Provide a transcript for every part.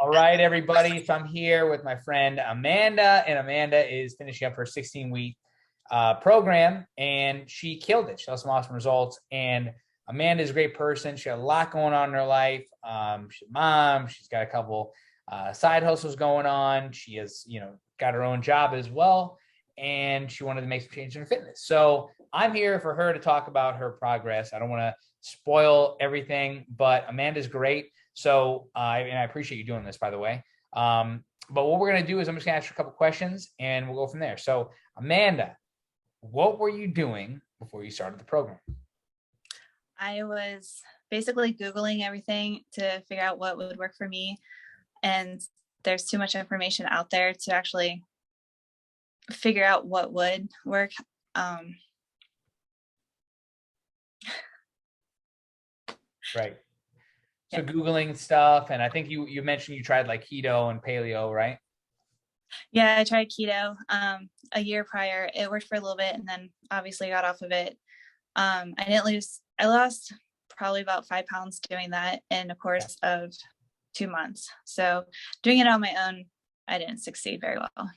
All right, everybody. So I'm here with my friend Amanda, and Amanda is finishing up her 16-week program, and she killed it. She had some awesome results. And Amanda is a great person. She had a lot going on in her life. She's a mom. She's got a couple side hustles going on. She has, got her own job as well, and she wanted to make some changes in her fitness. So I'm here for her to talk about her progress. I don't want to spoil everything, but Amanda's great. So, and I appreciate you doing this, by the way. But what we're going to do is I'm just going to ask you a couple questions and we'll go from there. So, Amanda, what were you doing before you started the program? I was basically Googling everything to figure out what would work for me. And there's too much information out there to actually figure out what would work. Right. So Googling stuff, and I think you mentioned you tried like keto and paleo, right? Yeah, I tried keto a year prior. It worked for a little bit, and then obviously got off of it. I lost probably about 5 pounds doing that in a course of 2 months. So doing it on my own, I didn't succeed very well.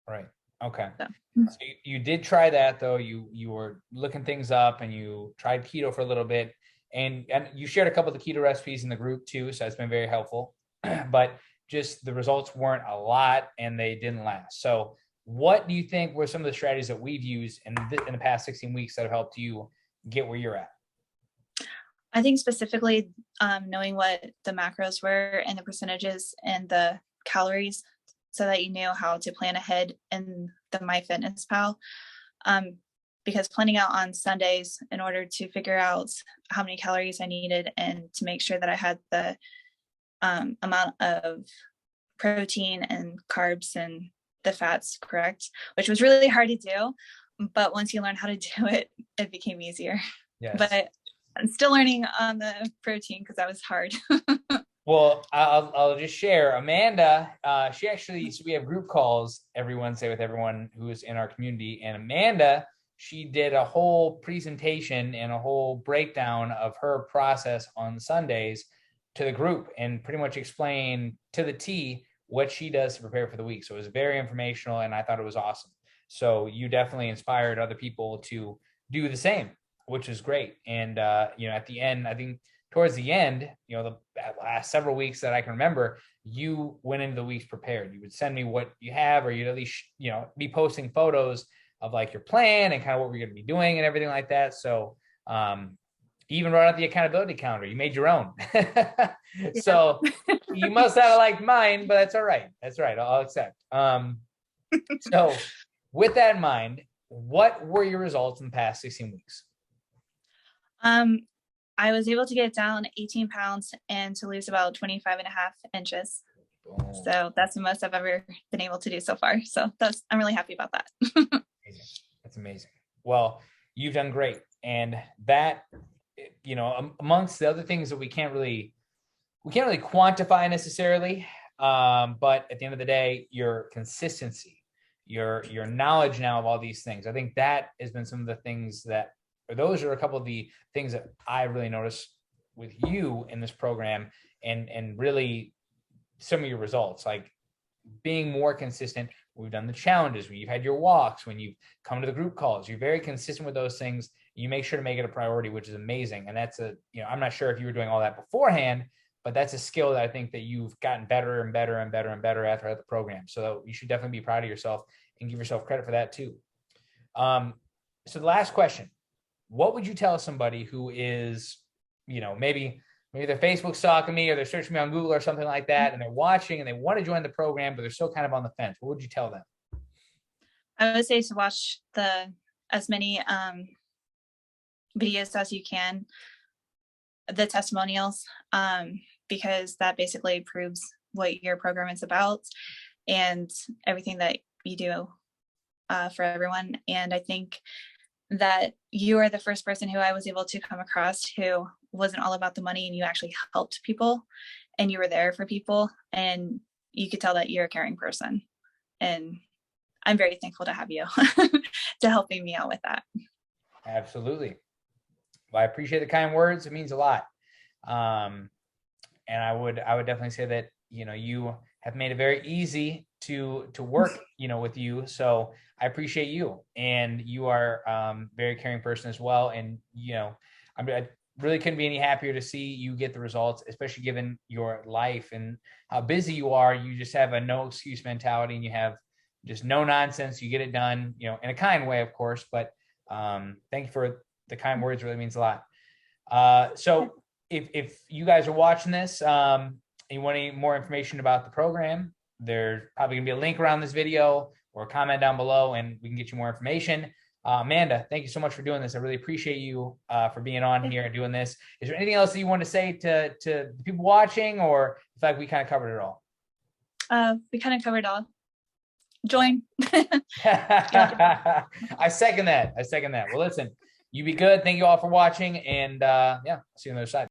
Right. Okay. So you did try that though. You were looking things up and you tried keto for a little bit. And you shared a couple of the keto recipes in the group too, so that's been very helpful. But just the results weren't a lot and they didn't last. So what do you think were some of the strategies that we've used in the past 16 weeks that have helped you get where you're at? I think specifically knowing what the macros were and the percentages and the calories so that you knew how to plan ahead in the MyFitnessPal. Because planning out on Sundays in order to figure out how many calories I needed and to make sure that I had the amount of protein and carbs and the fats correct, which was really hard to do. But once you learn how to do it, it became easier. Yes. But I'm still learning on the protein because that was hard. Well, I'll just share. Amanda, so we have group calls every Wednesday with everyone who is in our community. And Amanda, she did a whole presentation and a whole breakdown of her process on Sundays to the group and pretty much explained to the T what she does to prepare for the week. So it was very informational and I thought it was awesome. So you definitely inspired other people to do the same, which is great. And, at the end, I think towards the end, the last several weeks that I can remember, you went into the weeks prepared. You would send me what you have, or you'd at least, be posting photos of like your plan and kind of what we're going to be doing and everything like that. So even wrote out the accountability calendar. You made your own. So you must have liked mine, but that's all right. That's right. I'll accept. So with that in mind, what were your results in the past 16 weeks? I was able to get down 18 pounds and to lose about 25 and a half inches. Oh. So that's the most I've ever been able to do so far. So I'm really happy about that. That's amazing. Well, you've done great. And that, amongst the other things that we can't really quantify necessarily. But at the end of the day, your consistency, your knowledge now of all these things, I think that has been some of the things those are a couple of the things that I really noticed with you in this program and really some of your results, like being more consistent. We've done the challenges, when you've had your walks, when you've come to the group calls, you're very consistent with those things. You make sure to make it a priority, which is amazing. And that's I'm not sure if you were doing all that beforehand, but that's a skill that I think that you've gotten better and better and better and better at throughout the program. So you should definitely be proud of yourself and give yourself credit for that too. So the last question, what would you tell somebody who is, maybe they're Facebook stalking me or they're searching me on Google or something like that, and they're watching and they want to join the program, but they're still kind of on the fence? What would you tell them? I would say to watch as many videos as you can, the testimonials, because that basically proves what your program is about and everything that you do for everyone. And I think that you are the first person who I was able to come across who wasn't all about the money, and you actually helped people and you were there for people, and you could tell that you're a caring person. And I'm very thankful to have you to helping me out with that. Absolutely. Well, I appreciate the kind words. It means a lot. And I would definitely say that, you have made it very easy to work, with you. So I appreciate you, and you are very caring person as well. And, I really couldn't be any happier to see you get the results, especially given your life and how busy you are. You just have a no excuse mentality, and you have just no nonsense. You get it done, in a kind way, of course, but thank you for the kind words. Really means a lot. So if you guys are watching this, and you want any more information about the program, there's probably gonna be a link around this video or a comment down below, and we can get you more information. Amanda, thank you so much for doing this. I really appreciate you for being on here and doing this. Is there anything else that you want to say to the people watching, or in fact we kind of covered it all? We kind of covered it all. Join. I second that. Well, listen, you be good. Thank you all for watching, and yeah, see you on the other side.